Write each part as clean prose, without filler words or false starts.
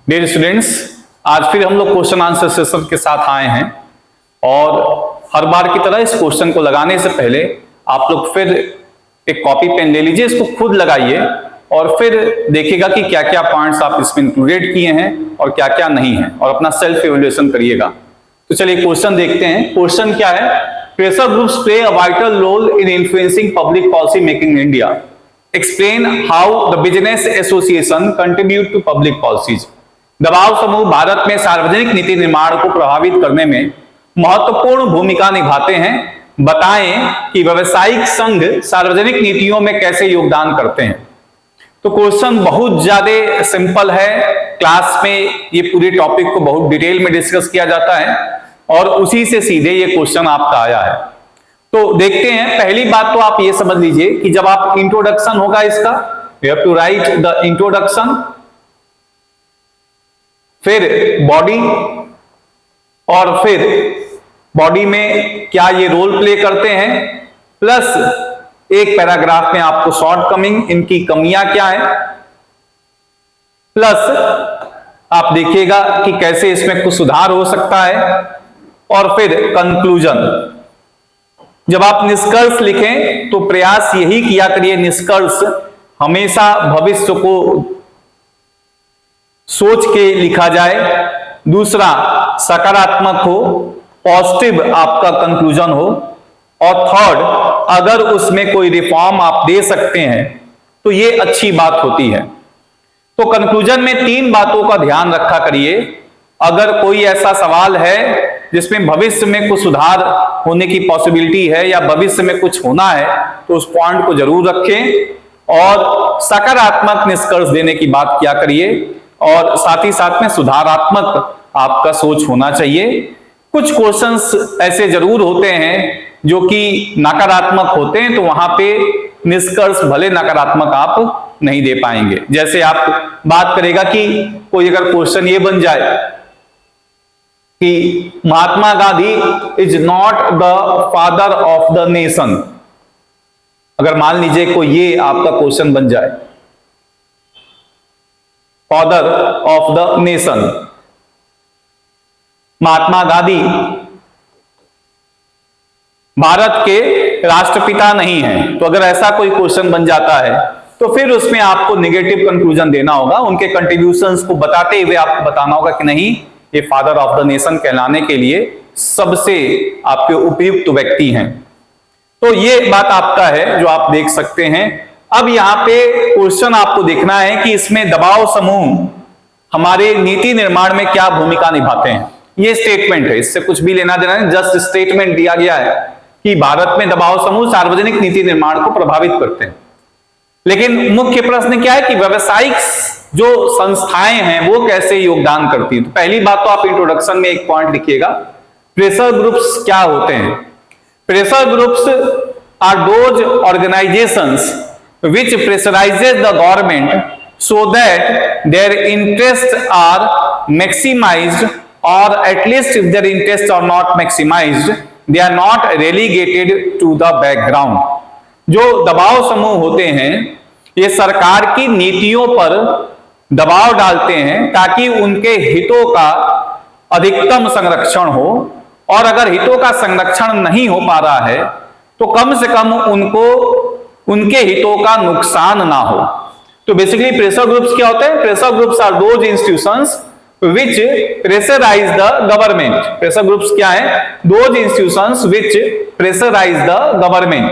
Dear students, आज फिर हम लोग क्वेश्चन आंसर सेशन के साथ आए हैं और हर बार की तरह इस क्वेश्चन को लगाने से पहले आप लोग फिर एक कॉपी पेन ले लीजिए, इसको खुद लगाइए और फिर देखिएगा कि क्या क्या पॉइंट्स आप इसमें इंक्लूडेड किए हैं और क्या क्या नहीं है और अपना सेल्फ इवैल्यूएशन करिएगा। तो चलिए क्वेश्चन देखते हैं। क्वेश्चन क्या है? Pressure groups play a vital role in influencing public policy making in India. Explain how the business association contribute to public policies. दबाव समूह भारत में सार्वजनिक नीति निर्माण को प्रभावित करने में महत्वपूर्ण भूमिका निभाते हैं। बताएं कि व्यावसायिक संघ सार्वजनिक नीतियों में कैसे योगदान करते हैं। तो क्वेश्चन बहुत ज्यादा सिंपल है। क्लास में ये पूरे टॉपिक को बहुत डिटेल में डिस्कस किया जाता है और उसी से सीधे ये क्वेश्चन आपका आया है। तो देखते हैं। पहली बात तो आप ये समझ लीजिए कि जब आप इंट्रोडक्शन होगा इसका, you have to write the introduction, फिर बॉडी, और फिर बॉडी में क्या ये रोल प्ले करते हैं, प्लस एक पैराग्राफ में आपको शॉर्टकमिंग, इनकी कमियां क्या है, प्लस आप देखिएगा कि कैसे इसमें कुछ सुधार हो सकता है, और फिर कंक्लूजन। जब आप निष्कर्ष लिखें तो प्रयास यही किया करिए, निष्कर्ष हमेशा भविष्य को सोच के लिखा जाए। दूसरा, सकारात्मक हो, पॉजिटिव आपका कंक्लूजन हो, और थर्ड, अगर उसमें कोई रिफॉर्म आप दे सकते हैं तो ये अच्छी बात होती है। तो कंक्लूजन में 3 बातों का ध्यान रखा करिए। अगर कोई ऐसा सवाल है जिसमें भविष्य में कुछ सुधार होने की पॉसिबिलिटी है या भविष्य में कुछ होना है तो उस पॉइंट को जरूर रखें और सकारात्मक निष्कर्ष देने की बात किया करिए, और साथ ही साथ में सुधारात्मक आपका सोच होना चाहिए। कुछ क्वेश्चंस ऐसे जरूर होते हैं जो कि नकारात्मक होते हैं, तो वहां पे निष्कर्ष भले नकारात्मक आप नहीं दे पाएंगे। जैसे आप बात करेगा कि कोई अगर क्वेश्चन ये बन जाए कि Mahatma Gandhi is not the father of the nation, अगर मान लीजिए कोई ये आपका क्वेश्चन बन जाए, father of the nation, Mahatma Gandhi Bharat के राष्ट्रपिता नहीं है, तो अगर ऐसा कोई क्वेश्चन बन जाता है तो फिर उसमें आपको नेगेटिव कंक्लूजन देना होगा। उनके कंट्रीब्यूशंस को बताते हुए आपको बताना होगा कि नहीं, ये फादर ऑफ द नेशन कहलाने के लिए सबसे आपके उपयुक्त व्यक्ति हैं। तो ये बात आपका है जो आप देख सकते हैं। अब यहाँ पे क्वेश्चन आपको देखना है कि इसमें दबाव समूह हमारे नीति निर्माण में क्या भूमिका निभाते हैं। ये स्टेटमेंट है, इससे कुछ भी लेना देना नहीं, जस्ट स्टेटमेंट दिया गया है कि भारत में दबाव समूह सार्वजनिक नीति निर्माण को प्रभावित करते हैं। लेकिन मुख्य प्रश्न क्या है कि व्यावसायिक जो संस्थाएं हैं वो कैसे योगदान करती हैं। तो पहली बात तो आप इंट्रोडक्शन में एक पॉइंट लिखिएगा, प्रेशर ग्रुप्स क्या होते हैं। Pressure groups are those organisations which pressurizes the government so that their interests are maximized, or at least if their interests are not maximized, they are not relegated to the background. जो दबाव समूह होते हैं ये सरकार की नीतियों पर दबाव डालते हैं ताकि उनके हितों का अधिकतम संरक्षण हो, और अगर हितों का संरक्षण नहीं हो पा रहा है तो कम से कम उनके हितों का नुकसान ना हो। तो बेसिकली प्रेशर ग्रुप्स क्या होते हैं? Pressure groups are those institutions which pressurise the government. Pressure groups क्या है? Those institutions which pressurise the government.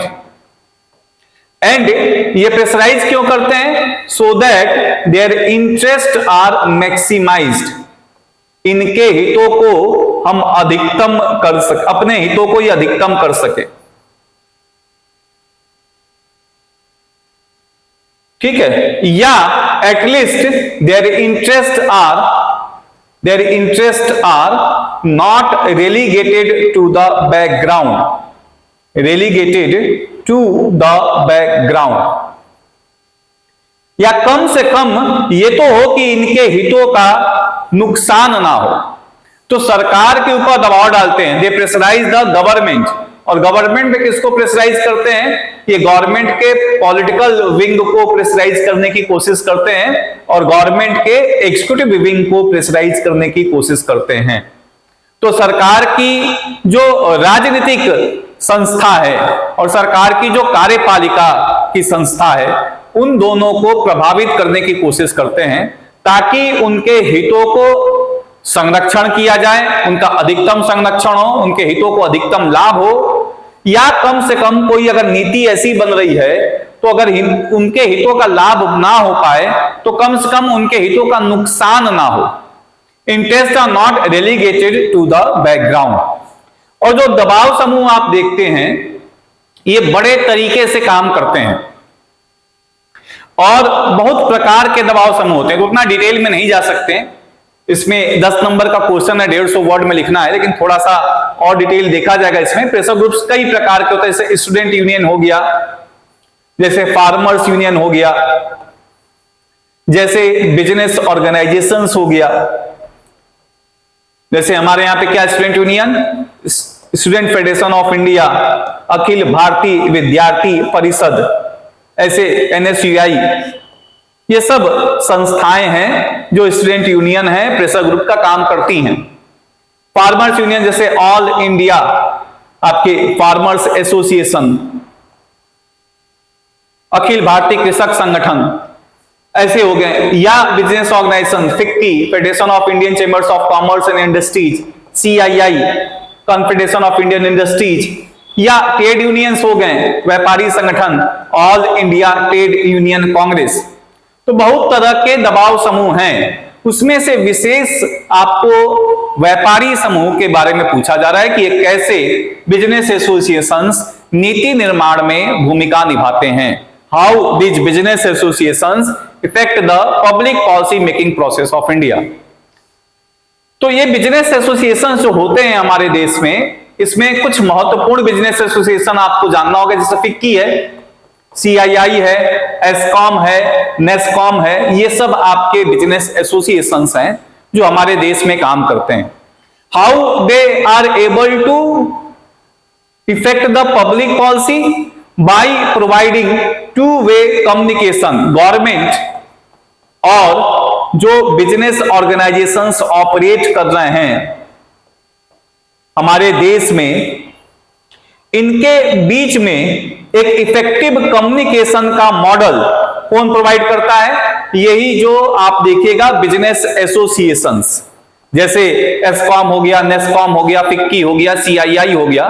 And ये प्रेशराइज क्यों करते हैं? So that their interest are maximised. इनके हितों को हम अधिकतम कर सके, अपने हितों को ये अधिकतम कर सके। ठीक है, या at least their interest are not relegated to the background. Relegated to the background, या कम से कम ये तो हो कि इनके हितों का नुकसान ना हो। तो सरकार के ऊपर दबाव डालते हैं, दे प्रेशराइज द गवर्नमेंट, और गवर्नमेंट में किसको प्रेशराइज करते हैं? ये गवर्नमेंट के पॉलिटिकल विंग को प्रेशराइज करने की कोशिश करते हैं और गवर्नमेंट के एग्जीक्यूटिव विंग को प्रेशराइज करने की कोशिश करते हैं। तो सरकार की जो राजनीतिक संस्था है और सरकार की जो कार्यपालिका की संस्था है, उन दोनों को प्रभावित करने की कोशिश करते हैं ताकि उनके हितों को संरक्षण किया जाए, उनका अधिकतम संरक्षण हो, उनके हितों को अधिकतम लाभ हो, या कम से कम कोई अगर नीति ऐसी बन रही है तो अगर उनके हितों का लाभ ना हो पाए तो कम से कम उनके हितों का नुकसान ना हो। Interest are not relegated to the background. और जो दबाव समूह आप देखते हैं ये बड़े तरीके से काम करते हैं और बहुत प्रकार के दबाव समूह होते हैं, तो उतना डिटेल में नहीं जा सकते। इसमें 10 नंबर का क्वेश्चन है, 150 वर्ड में लिखना है, लेकिन थोड़ा सा और डिटेल देखा जाएगा। इसमें प्रेशर ग्रुप्स कई प्रकार के होते हैं, जैसे स्टूडेंट यूनियन हो गया, जैसे फार्मर्स यूनियन हो गया, जैसे बिजनेस ऑर्गेनाइजेशंस हो गया। जैसे हमारे यहां पे क्या student union, student federation of India, Akhil Bharatiya Vidyarthi परिषद, ऐसे NSUI, ये सब संस्थाएं हैं जो स्टूडेंट यूनियन है, प्रेशर ग्रुप का काम करती हैं। फार्मर्स यूनियन जैसे ऑल इंडिया आपके फार्मर्स एसोसिएशन, अखिल भारतीय कृषक संगठन, ऐसे हो गए, या business organisation FICCI, federation of Indian chambers of commerce and industries, CII, confederation of Indian industries, या ट्रेड यूनियंस हो गए, व्यापारी संगठन, all India trade union congress. तो बहुत तरह के दबाव समूह हैं, उसमें से विशेष आपको व्यापारी समूह के बारे में पूछा जा रहा है कि ये कैसे बिजनेस एसोसिएशंस नीति निर्माण में भूमिका निभाते हैं। How this business associations effect the public policy making process of India. तो ये बिजनेस एसोसिएशन जो होते हैं हमारे देश में, इसमें कुछ महत्वपूर्ण बिजनेस एसोसिएशन आपको जानना होगा, जैसे फिक्की है, CII है, एस्कॉम है, नेस्कॉम है, ये सब आपके बिजनेस एसोसिएशंस हैं जो हमारे देश में काम करते हैं। How they are able to effect the public policy by providing two way communication. Government और जो बिजनेस ऑर्गेनाइजेशंस ऑपरेट कर रहे हैं हमारे देश में, इनके बीच में एक इफेक्टिव कम्युनिकेशन का मॉडल कौन प्रोवाइड करता है? यही जो आप देखिएगा बिजनेस एसोसिएशंस, जैसे एस्कॉम हो गया, नेस्कॉम हो गया, फिक्की हो गया, CII हो गया।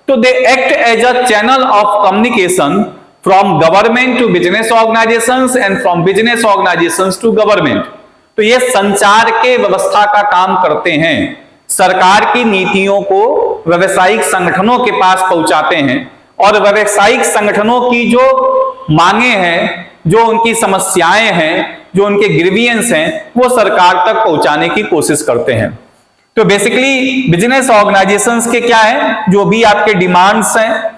तो they act as a channel of communication from government to business organisations and from business organisations to government. तो ये संचार के व्यवस्था का काम करते हैं, सरकार की नीतियों को व्यवसायिक संगठनों के पास पहुंचाते हैं और व्यवसायिक संगठनों की जो मांगे हैं, जो उनकी समस्याएं हैं, जो उनके ग्रीवियंस हैं, वो सरकार तक पहुंचाने की कोशिश करते हैं। तो बेसिकली बिजनेस ऑर्गेनाइजेशंस के क्या है, जो भी आपके डिमांड्स हैं,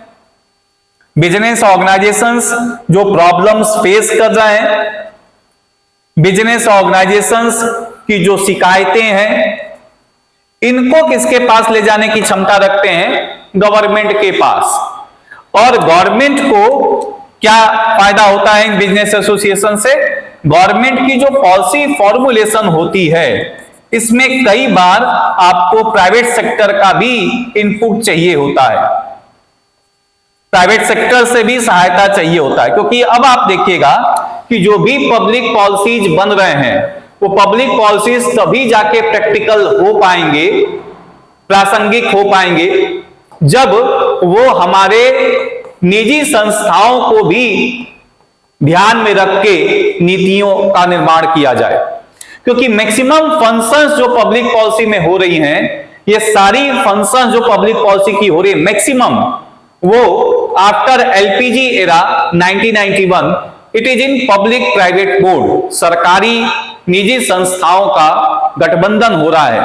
बिजनेस ऑर्गेनाइजेशंस जो प्रॉब्लम्स फेस कर रहे हैं, बिजनेस ऑर्गेनाइजेशंस की जो शिकायतें हैं, इनको किसके पास ले जाने की क्षमता रखते हैं? गवर्नमेंट के पास। और गवर्नमेंट को क्या फायदा होता है इन बिजनेस एसोसिएशन से? गवर्नमेंट की जो पॉलिसी फॉर्मुलेशन होती है, इसमें कई बार आपको प्राइवेट सेक्टर का भी इनपुट चाहिए होता है, प्राइवेट सेक्टर से भी सहायता चाहिए होता है। क्योंकि अब आप देखिएगा कि जो भी पब्लिक पॉलिसीज बन रहे हैं, वो पब्लिक पॉलिसीज तभी जाके प्रैक्टिकल हो पाएंगे, प्रासंगिक हो पाएंगे, जब वो हमारे निजी संस्थाओं को भी ध्यान में रख के नीतियों का निर्माण किया जाए। क्योंकि मैक्सिमम फंक्शंस जो पब्लिक पॉलिसी में हो रही हैं, ये सारी फंक्शंस जो पब्लिक पॉलिसी की हो रही है मैक्सिमम, वो after LPG era 1991 it is in public private board, सरकारी निजी संस्थाओं का गठबंधन हो रहा है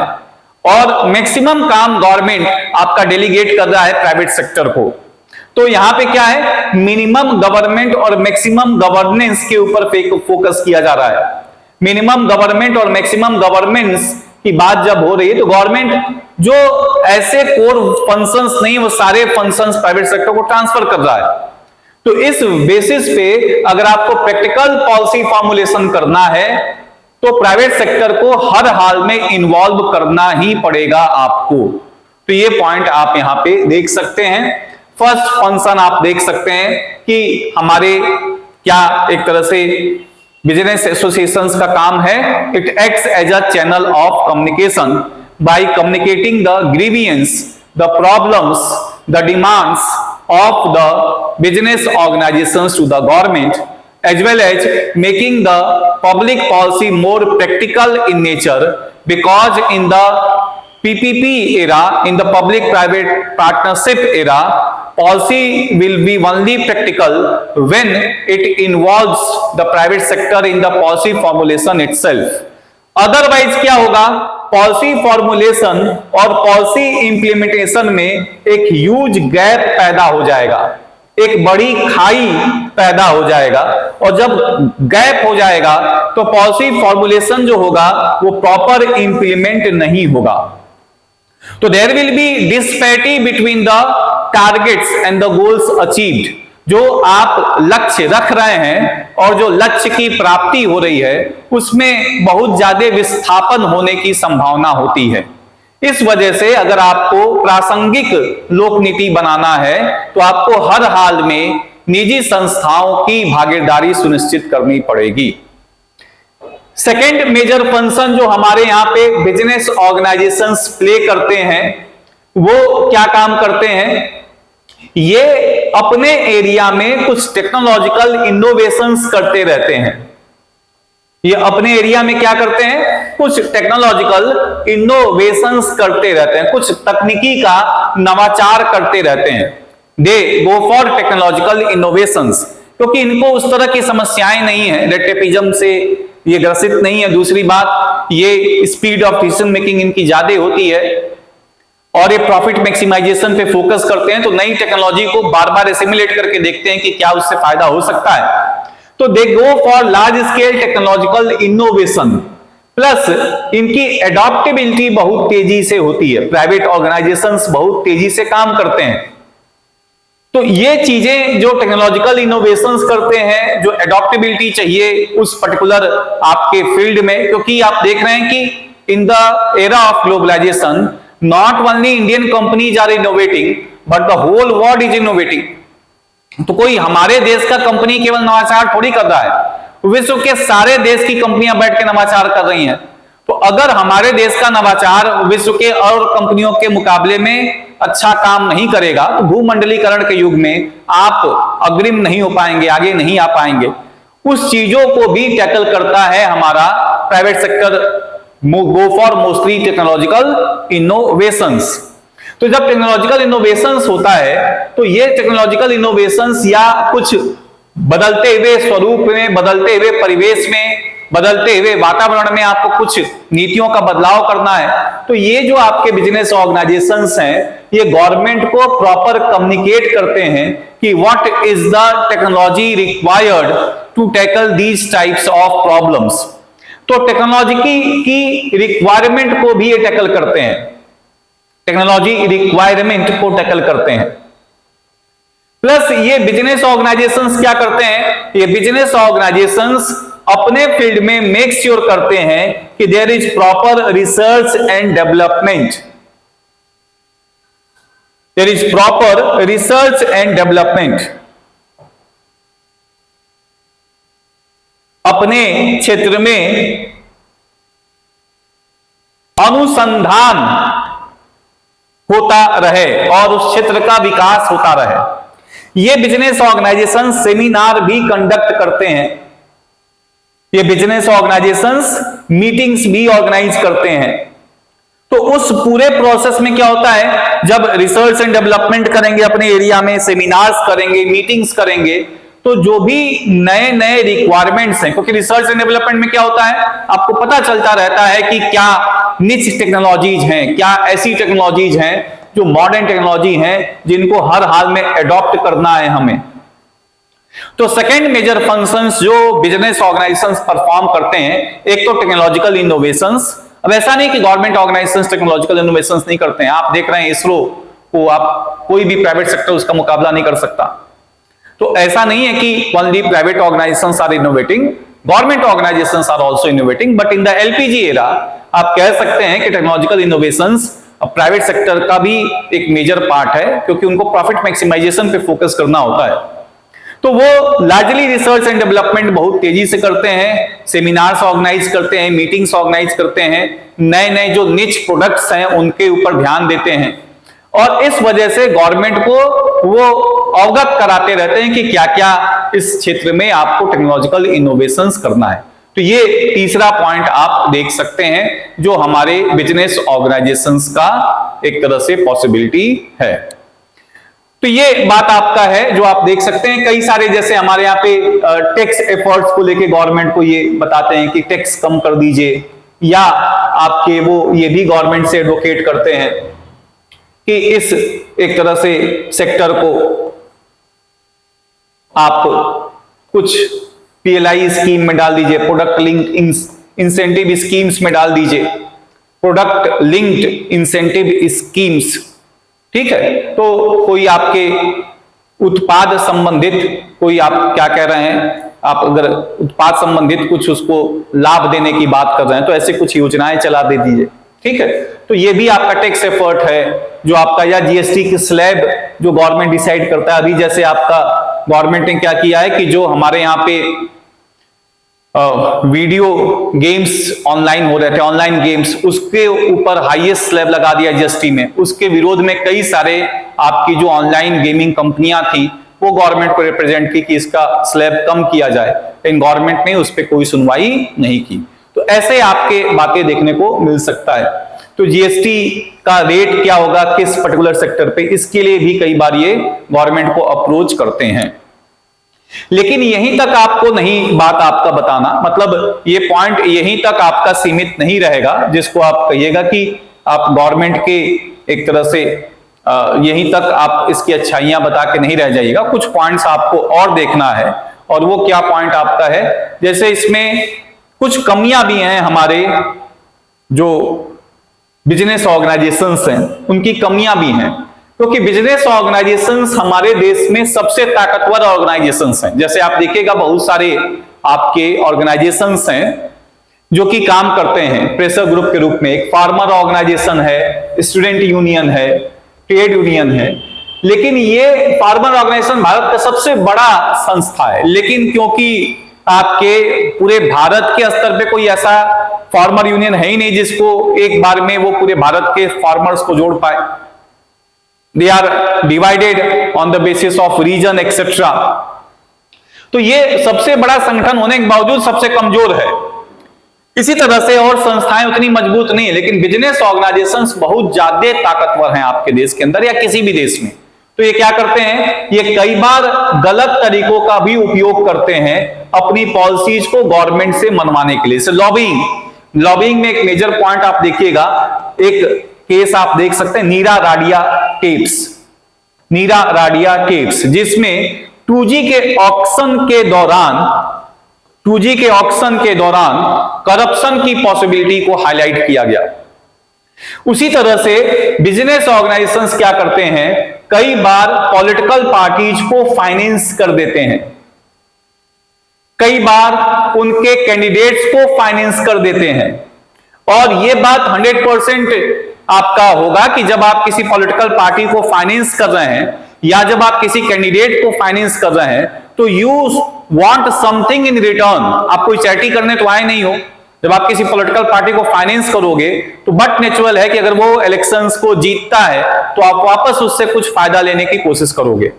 और मैक्सिमम काम गवर्नमेंट आपका डेलीगेट कर रहा है प्राइवेट सेक्टर को। तो यहां पे क्या है, मिनिमम गवर्नमेंट और मैक्सिमम गवर्नेंस के ऊपर फोकस किया जा रहा है। मिनिमम गवर्नमेंट और मैक्सिमम गवर्नेंस की बात जब हो रही है तो गवर्नमेंट जो ऐसे कोर फंक्शंस नहीं, वो सारे फंक्शंस प्राइवेट सेक्टर को ट्रांसफर कर रहा है। तो इस बेसिस पे अगर आपको प्रैक्टिकल पॉलिसी फॉर्मुलेशन करना है तो प्राइवेट सेक्टर को हर हाल में इन्वॉल्व करना ही पड़ेगा आपको। तो ये पॉइंट आप यहां पे देख सकते हैं। फर्स्ट फंक्शन आप देख सकते हैं कि हमारे क्या एक तरह से बिजनेस एसोसिएशंस का काम है, it acts as a channel of communication by communicating the grievances, the problems, the demands of the business organizations to the government, as well as making the public policy more practical in nature, because in the PPP era, in the public private partnership era, policy will be only practical when it involves the private sector in the policy formulation itself. Otherwise क्या होगा, policy formulation और policy implementation में एक huge gap पैदा हो जाएगा, एक बड़ी खाई पैदा हो जाएगा, और जब गैप हो जाएगा तो पॉलिसी फॉर्मुलेशन जो होगा वो प्रॉपर इंप्लीमेंट नहीं होगा। तो there will be disparity between the targets and the goals achieved. जो आप लक्ष्य रख रहे हैं और जो लक्ष्य की प्राप्ति हो रही है उसमें बहुत ज्यादा विस्थापन होने की संभावना होती है। इस वजह से अगर आपको प्रासंगिक लोक नीति बनाना है तो आपको हर हाल में निजी संस्थाओं की भागीदारी सुनिश्चित करनी पड़ेगी। सेकेंड मेजर फंक्शन जो हमारे यहाँ पे बिजनेस ऑर्गेनाइजेशंस प्ले करते हैं वो क्या काम करते हैं, ये अपने एरिया में कुछ टेक्नोलॉजिकल इनोवेशंस करते रहते हैं। ये अपने एरिया में क्या करते हैं, कुछ टेक्नोलॉजिकल इनोवेशंस करते रहते हैं, कुछ तकनीकी का नवाचार करते रहते हैं। दे गो फॉर टेक्नोलॉजिकल इनोवेशंस, क्योंकि इनको उस तरह की समस्याएं नहीं है, रेटेपिज्म से ये ग्रसित नहीं है। दूसरी बात, ये स्पीड ऑफ डिसीजन मेकिंग इनकी ज्यादा होती है और ये प्रॉफिट मैक्सिमाइजेशन पे फोकस करते हैं। तो नई टेक्नोलॉजी को बार बार एसिमुलेट करके देखते हैं कि क्या उससे फायदा हो सकता है। तो they go for large scale technological innovation, plus इनकी एडॉप्टेबिलिटी बहुत तेजी से होती है। प्राइवेट ऑर्गेनाइजेशंस बहुत तेजी से काम करते हैं। तो ये चीजें जो टेक्नोलॉजिकल इनोवेशंस करते हैं, जो एडॉप्टेबिलिटी चाहिए उस पर्टिकुलर आपके फील्ड में, क्योंकि आप देख रहे हैं कि in the era of globalisation not only Indian companies are innovating but the whole world is innovating। तो कोई हमारे देश का कंपनी केवल नवाचार थोड़ी कर रहा है, विश्व के सारे देश की कंपनियां बैठ के नवाचार कर रही हैं। तो अगर हमारे देश का नवाचार विश्व के और कंपनियों के मुकाबले में अच्छा काम नहीं करेगा तो भूमंडलीकरण के युग में आप अग्रिम नहीं हो पाएंगे, आगे नहीं आ पाएंगे। उस चीजों को भी टैकल करता है हमारा private sector, go for mostly technological innovations. तो जब टेक्नोलॉजिकल इनोवेशंस होता है तो ये टेक्नोलॉजिकल इनोवेशंस या कुछ बदलते हुए स्वरूप में, बदलते हुए परिवेश में, बदलते हुए वातावरण में आपको कुछ नीतियों का बदलाव करना है। तो ये जो आपके बिजनेस ऑर्गेनाइजेशंस हैं ये गवर्नमेंट को प्रॉपर कम्युनिकेट करते हैं कि what is the technology required to tackle these types of problems. तो टेक्नोलॉजी की रिक्वायरमेंट को भी ये टैकल करते हैं, टेक्नोलॉजी रिक्वायरमेंट को टैकल करते हैं। प्लस ये बिजनेस ऑर्गेनाइजेशंस क्या करते हैं, ये बिजनेस ऑर्गेनाइजेशंस अपने फील्ड में मेक श्योर करते हैं कि there is proper research and development, there is proper research and development. अपने क्षेत्र में अनुसंधान होता रहे और उस क्षेत्र का विकास होता रहे। ये बिजनेस ऑर्गेनाइजेशन सेमिनार भी कंडक्ट करते हैं, ये बिजनेस ऑर्गेनाइजेशंस मीटिंग्स भी ऑर्गेनाइज करते हैं। तो उस पूरे प्रोसेस में क्या होता है, जब रिसर्च एंड डेवलपमेंट करेंगे अपने एरिया में, सेमिनार्स करेंगे, मीटिंग्स करेंगे, तो जो भी नए नए रिक्वायरमेंट्स हैं, क्योंकि रिसर्च एंड डेवलपमेंट में क्या होता है आपको पता चलता रहता है कि क्या निच टेक्नोलॉजीज हैं, क्या ऐसी टेक्नोलॉजीज हैं जो मॉडर्न टेक्नोलॉजी हैं जिनको हर हाल में एडॉप्ट करना है हमें। तो सेकेंड मेजर फंक्शंस जो बिजनेस ऑर्गेनाइजेशंस परफॉर्म करते हैं, एक तो टेक्नोलॉजिकल इनोवेशंस, अब ऐसा नहीं कि गवर्नमेंट ऑर्गेनाइजेशंस टेक्नोलॉजिकल इनोवेशंस नहीं करते हैं। आप देख रहे हैं इसरो को, आप कोई भी प्राइवेट सेक्टर उसका मुकाबला नहीं कर सकता। तो ऐसा नहीं है कि only private organisations are innovating, government organisations are also innovating, but in the LPG era आप कह सकते हैं कि टेक्नोलॉजिकल इनोवेशंस प्राइवेट सेक्टर का भी एक मेजर पार्ट है, क्योंकि उनको प्रॉफिट मैक्सिमाइजेशन पे फोकस करना होता है। तो वो लार्जली रिसर्च एंड डेवलपमेंट बहुत तेजी से करते हैं, सेमिनार्स ऑर्गेनाइज करते हैं, मीटिंग्स ऑर्गेनाइज करते हैं, नए नए जो निच प्रोडक्ट्स हैं उनके ऊपर ध्यान देते हैं, और इस वजह से गवर्नमेंट को वो अवगत कराते रहते हैं कि क्या क्या इस क्षेत्र में आपको टेक्नोलॉजिकल इनोवेशंस करना है। तो ये तीसरा पॉइंट आप देख सकते हैं जो हमारे बिजनेस ऑर्गेनाइजेशंस का एक तरह से पॉसिबिलिटी है। तो ये बात आपका है जो आप देख सकते हैं। कई सारे जैसे हमारे यहाँ पे टैक्स एफर्ट्स को लेके गवर्नमेंट को ये बताते हैं कि टैक्स कम कर दीजिए, या आपके वो ये भी गवर्नमेंट से एडवोकेट करते हैं कि इस एक तरह से सेक्टर को आप कुछ पीएलआई स्कीम में डाल दीजिए, प्रोडक्ट लिंक इंसेंटिव स्कीम्स में डाल दीजिए, प्रोडक्ट लिंक्ड इंसेंटिव स्कीम्स, ठीक है। तो कोई आपके उत्पाद संबंधित कोई आप क्या कह रहे हैं, आप अगर उत्पाद संबंधित कुछ उसको लाभ देने की बात कर रहे हैं तो ऐसे कुछ योजनाएं चला दे दीजिए, ठीक है। तो ये भी आपका टैक्स एफर्ट है जो आपका, या जीएसटी की स्लैब जो गवर्नमेंट डिसाइड करता है। अभी जैसे आपका गवर्नमेंट ने क्या किया है कि जो हमारे यहाँ पे वीडियो गेम्स ऑनलाइन हो रहे थे, ऑनलाइन गेम्स, उसके ऊपर हाईएस्ट स्लैब लगा दिया जीएसटी में। उसके विरोध में कई सारे आपकी जो ऑनलाइन गेमिंग कंपनियां थी वो गवर्नमेंट को रिप्रेजेंट की कि इसका स्लैब कम किया जाए, लेकिन गवर्नमेंट ने उस पर कोई सुनवाई नहीं की। तो ऐसे आपके बातें देखने को मिल सकता है। तो जीएसटी का रेट क्या होगा किस पर्टिकुलर सेक्टर पे, इसके लिए भी कई बार ये गवर्नमेंट को अप्रोच करते हैं। लेकिन यहीं तक आपको नहीं बात आपका बताना, मतलब ये पॉइंट यहीं तक आपका सीमित नहीं रहेगा जिसको आप कहिएगा कि आप गवर्नमेंट के एक तरह से यहीं तक आप इसकी अच्छाइयां बता के नहीं रह जाइएगा। कुछ पॉइंट्स आपको और देखना है, और वो क्या पॉइंट आपका है, जैसे इसमें कुछ कमियां भी हैं हमारे जो बिजनेस ऑर्गेनाइजेशंस हैं, उनकी कमियां भी हैं, क्योंकि बिजनेस ऑर्गेनाइजेशंस हमारे देश में सबसे ताकतवर ऑर्गेनाइजेशंस हैं। जैसे आप देखिएगा बहुत सारे आपके ऑर्गेनाइजेशंस हैं जो कि काम करते हैं प्रेशर ग्रुप के रूप में। एक फार्मर ऑर्गेनाइजेशन है, स्टूडेंट यूनियन है, ट्रेड यूनियन है। लेकिन ये फार्मर ऑर्गेनाइजेशन भारत का सबसे बड़ा संस्था है, लेकिन क्योंकि आपके पूरे भारत के स्तर पे कोई ऐसा फार्मर यूनियन है ही नहीं जिसको एक बार में वो पूरे भारत के फार्मर्स को जोड़ पाए। They are divided on the basis of region etcetera. तो ये सबसे बड़ा संगठन होने के बावजूद सबसे कमजोर है। इसी तरह से और संस्थाएं उतनी मजबूत नहीं है, लेकिन बिजनेस ऑर्गेनाइजेशंस बहुत ज्यादा ताकतवर हैं आपके देश के अंदर या किसी भी देश में। तो ये क्या करते हैं, ये कई बार गलत तरीकों का भी उपयोग करते हैं अपनी पॉलिसीज को गवर्नमेंट से मनवाने के लिए। जैसे लॉबिंग में एक मेजर पॉइंट आप देखिएगा, एक केस आप देख सकते हैं नीरा राडिया टेप्स, जिसमें 2G के ऑक्शन के दौरान करप्शन की पॉसिबिलिटी को हाईलाइट किया गया। उसी तरह से बिजनेस ऑर्गेनाइजेशंस क्या करते हैं, कई बार पॉलिटिकल पार्टीज को फाइनेंस कर देते हैं, कई बार उनके कैंडिडेट्स को फाइनेंस कर देते हैं। और यह बात 100% आपका होगा कि जब आप किसी पॉलिटिकल पार्टी को फाइनेंस कर रहे हैं या जब आप किसी कैंडिडेट को फाइनेंस कर रहे हैं तो you want something in return. आप कोई चैरिटी करने तो आए नहीं हो। जब आप किसी पॉलिटिकल पार्टी को फाइनेंस करोगे तो बट नेचुरल है कि अगर वो इलेक्शंस को जीतता है तो आप वापस उससे कुछ फायदा लेने की कोशिश करोगे।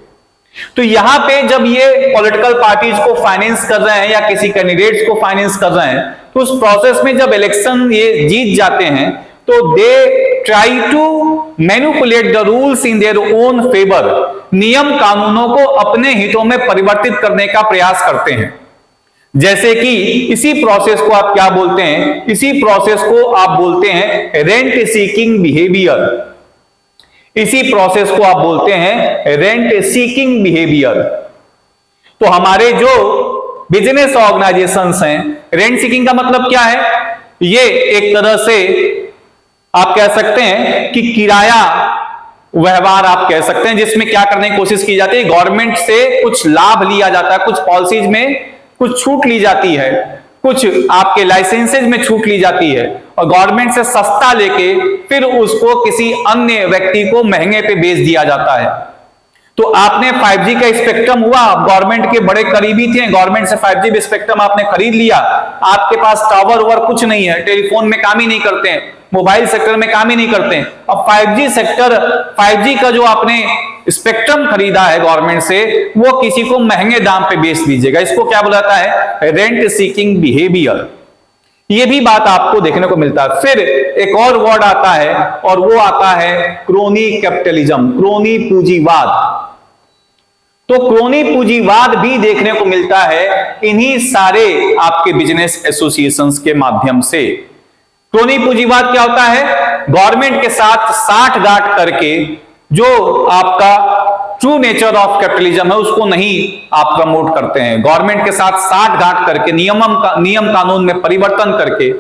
तो यहां पे जब ये पॉलिटिकल पार्टीज को फाइनेंस कर रहे हैं या किसी कैंडिडेट्स को फाइनेंस कर रहे हैं तो उस प्रोसेस में जब इलेक्शन ये जीत जाते हैं तो they try to manipulate the rules in their own favour. नियम कानूनों को अपने हितों में परिवर्तित करने का प्रयास करते हैं। जैसे कि इसी प्रोसेस को आप क्या बोलते हैं, इसी प्रोसेस को आप बोलते हैं रेंट सीकिंग बिहेवियर। इसी प्रोसेस को आप बोलते हैं रेंट सीकिंग बिहेवियर। तो हमारे जो बिजनेस ऑर्गेनाइजेशंस हैं, रेंट सीकिंग का मतलब क्या है ये एक तरह से आप कह सकते हैं कि किराया व्यवहार आप कह सकते हैं, जिसमें क्या करने की कोशिश की जाती है, गवर्नमेंट से कुछ लाभ लिया जाता है, कुछ पॉलिसीज में कुछ छूट ली जाती है, कुछ आपके लाइसेंसेज में छूट ली जाती है और गवर्नमेंट से सस्ता लेके फिर उसको किसी अन्य व्यक्ति को महंगे पे बेच दिया जाता है। तो आपने 5G का स्पेक्ट्रम हुआ, गवर्नमेंट के बड़े करीबी थे, गवर्नमेंट से 5G स्पेक्ट्रम आपने खरीद लिया, आपके पास टावर ओवर कुछ नहीं है, टेलीफोन में काम ही नहीं करते हैं, मोबाइल सेक्टर में काम ही नहीं करते हैं। अब 5G सेक्टर, 5G का जो आपने स्पेक्ट्रम खरीदा है गवर्नमेंट से, वो किसी को महंगे दाम पे बेच दीजिएगा। इसको क्या बुलाता है, रेंट सीकिंग बिहेवियर। ये भी बात आपको देखने को मिलता है। फिर एक और वर्ड आता है और वो आता है क्रोनी कैपिटलिज्म, क्रोनी पूंजीवाद। तो क्रोनी पूंजीवाद भी देखने को मिलता है इन्हीं सारे आपके बिजनेस एसोसिएशंस के माध्यम से। क्रोनी पूंजीवाद क्या होता है, गवर्नमेंट के साथ साठगांठ करके जो आपका ट्रू नेचर ऑफ कैपिटलिज्म है उसको नहीं आप प्रमोट करते हैं, गवर्नमेंट के साथ साठगांठ करके नियम कानून में परिवर्तन करके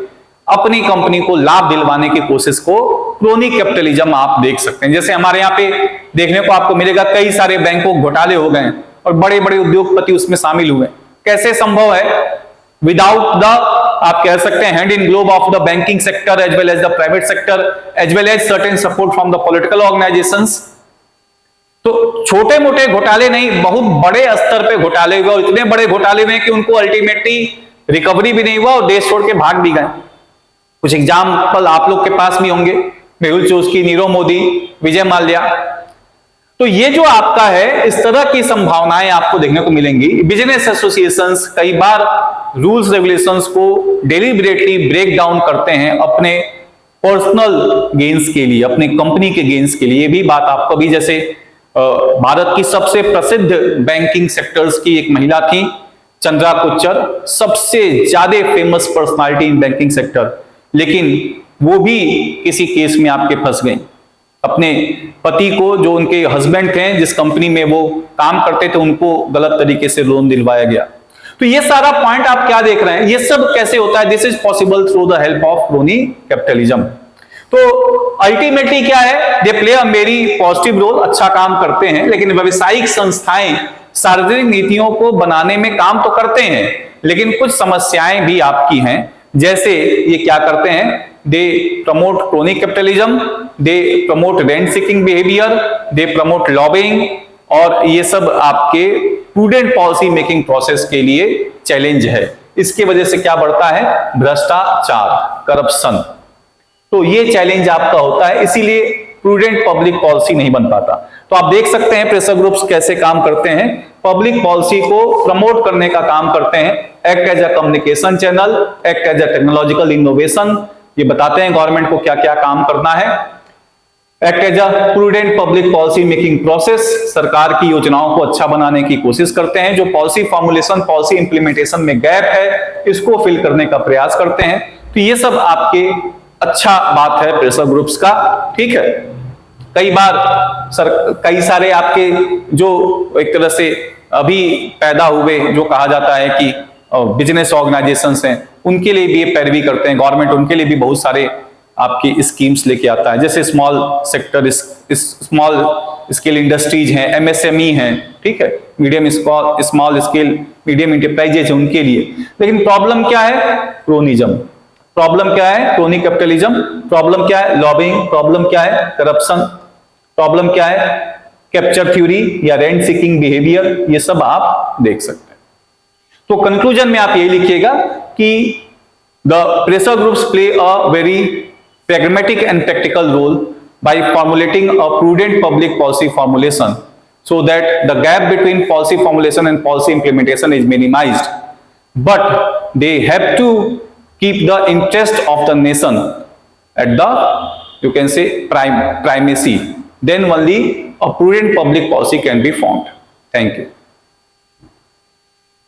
अपनी कंपनी को लाभ दिलवाने की कोशिश को क्रोनी कैपिटलिज्म आप देख सकते हैं। जैसे हमारे यहाँ पे देखने को आपको मिलेगा कई सारे बैंकों घोटाले हो गए और बड़े बड़े उद्योगपति उसमें शामिल हुए। कैसे संभव है, विदाउट द आप कह सकते हैं hand in glove of the banking sector as well as the private sector as well as certain support from the political organisations. तो छोटे मोटे घोटाले नहीं, बहुत बड़े स्तर पे घोटाले हुए और इतने बड़े घोटाले हुए कि उनको अल्टीमेटली रिकवरी भी नहीं हुआ और देश छोड़ के भाग भी गए। कुछ एग्जाम्पल आप लोग के पास भी होंगे, मेहुल चोस्की, नीरव मोदी, विजय माल्या। तो ये जो आपका है, इस तरह की संभावनाएं आपको देखने को मिलेंगी। बिजनेस एसोसिएशंस कई बार रूल्स रेगुलेशंस को डेलिबरेटली ब्रेक डाउन करते हैं अपने पर्सनल गेन्स के लिए, अपने कंपनी के गेन्स के लिए। ये भी बात आपको भी, जैसे भारत की सबसे प्रसिद्ध बैंकिंग सेक्टर्स की एक महिला थी चंद्रा कोच्चर, सबसे ज्यादा famous personality in banking sector, लेकिन वो भी किसी केस में आपके फंस गई। अपने पति को, जो उनके हस्बैंड थे, जिस कंपनी में वो काम करते थे, उनको गलत तरीके से लोन दिलवाया गया। तो ये सारा पॉइंट आप क्या देख रहे हैं, ये सब कैसे होता है, this is possible through the help of crony capitalism. तो अल्टीमेटली क्या है, they play a very positive role, अच्छा काम करते हैं, लेकिन व्यावसायिक संस्थाएं सार्वजनिक नीतियों को बनाने में काम तो करते हैं, लेकिन कुछ समस्याएं भी आपकी हैं। जैसे ये क्या करते हैं, they promote crony capitalism, they promote rent seeking behaviour, they promote lobbying, और ये सब आपके प्रूडेंट पॉलिसी मेकिंग प्रोसेस के लिए चैलेंज है। इसकी वजह से क्या बढ़ता है, भ्रष्टाचार, करप्शन। तो ये चैलेंज आपका होता है, इसीलिए प्रूडेंट पब्लिक पॉलिसी नहीं बन पाता। तो आप देख सकते हैं प्रेशर ग्रुप्स कैसे काम करते हैं, पब्लिक पॉलिसी को प्रमोट करने का काम करते हैं, act as a communication channel, act as a technological innovation, ये बताते हैं गवर्नमेंट को क्या क्या काम करना है। Act as a prudent public policy making process, सरकार की योजनाओं को अच्छा बनाने की कोशिश करते हैं, जो पॉलिसी फॉर्मुलेशन, पॉलिसी इंप्लीमेंटेशन में गैप है, इसको फिल करने का प्रयास करते हैं। तो ये सब आपके अच्छा बात है प्रेशर ग्रुप्स का, ठीक है। कई बार कई सारे आपके जो एक तरह से अभी पैदा हुए, जो कहा जाता है कि बिजनेस ऑर्गेनाइजेशंस हैं, उनके लिए भी ये पैरवी करते हैं, गवर्नमेंट उनके लिए भी बहुत सारे आपकी स्कीम्स लेके आता है, जैसे small sector, small scale industries हैं, एमएसएमई हैं, ठीक है, medium small scale medium enterprises है उनके लिए। लेकिन प्रॉब्लम क्या है, क्रोनिज्म, प्रॉब्लम क्या है, क्रोनी कैपिटलिज्म, प्रॉब्लम क्या है, लॉबिंग, प्रॉब्लम क्या है, करप्शन, प्रॉब्लम क्या है, कैप्चर थ्योरी या रेंट सीकिंग बिहेवियर, ये सब आप देख सकते हैं। तो कंक्लूजन में आप ये लिखिएगा कि the pressure groups play a very pragmatic and practical role by formulating a prudent public policy formulation so that the gap between policy formulation and policy implementation is minimized, but they have to keep the interest of the nation at the, you can say, primacy. Then only a prudent public policy can be formed. Thank you.